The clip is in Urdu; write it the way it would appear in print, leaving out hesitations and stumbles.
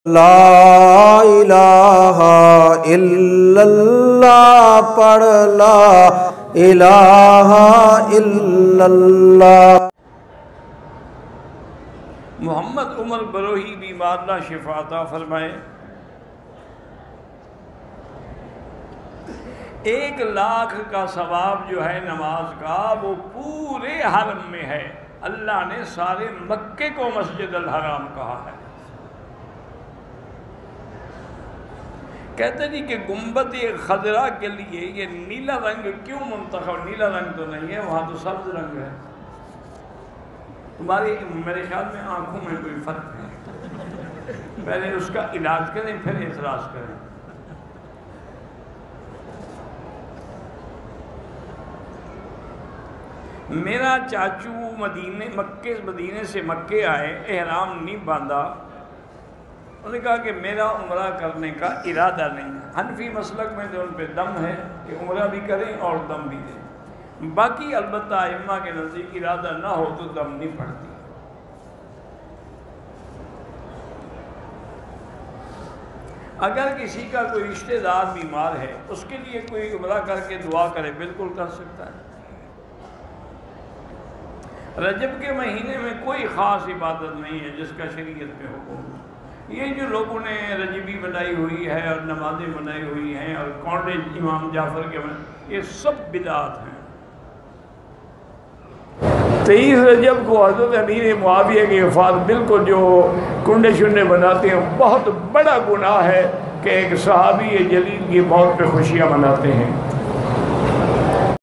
لا الہ الا اللہ پڑھ لا الہ الا اللہ۔ محمد عمر بروہی بیمار اللہ شفا عطا فرمائے۔ 1,00,000 کا ثواب جو ہے نماز کا وہ پورے حرم میں ہے۔ اللہ نے سارے مکے کو مسجد الحرام کہا ہے۔ کہتے ہیں کہ گنبد خضرا کے لیے یہ نیلا رنگ کیوں منتخب؟ نیلا رنگ تو نہیں ہے، وہاں تو سبز رنگ ہے۔ تمہاری میرے خیال میں آنکھوں میں کوئی فرق ہے، پہلے اس کا علاج کریں پھر اعتراض کریں۔ میرا چاچو مدینے سے مکے آئے، احرام نہیں باندھا۔ انہوں نے کہا کہ میرا عمرہ کرنے کا ارادہ نہیں ہے۔ حنفی مسلک میں تو ان پہ دم ہے کہ عمرہ بھی کریں اور دم بھی دیں، باقی البتہ ائمہ کے نزدیک ارادہ نہ ہو تو دم نہیں پڑتی۔ اگر کسی کا کوئی رشتہ دار بیمار ہے، اس کے لیے کوئی عمرہ کر کے دعا کرے، بالکل کر سکتا ہے۔ رجب کے مہینے میں کوئی خاص عبادت نہیں ہے جس کا شریعت میں حکم۔ یہ جو لوگوں نے رجبی بنائی ہوئی ہے اور نمازیں بنائی ہوئی ہیں اور کالج امام جعفر کے یہ سب بدعات ہیں۔ 23 رجب کو حضرت امیر معاویہ کی وفات، بالکل جو کنڈے شنڈے بناتے ہیں، بہت بڑا گناہ ہے کہ ایک صحابی جلیل کی موت پہ خوشیاں مناتے ہیں۔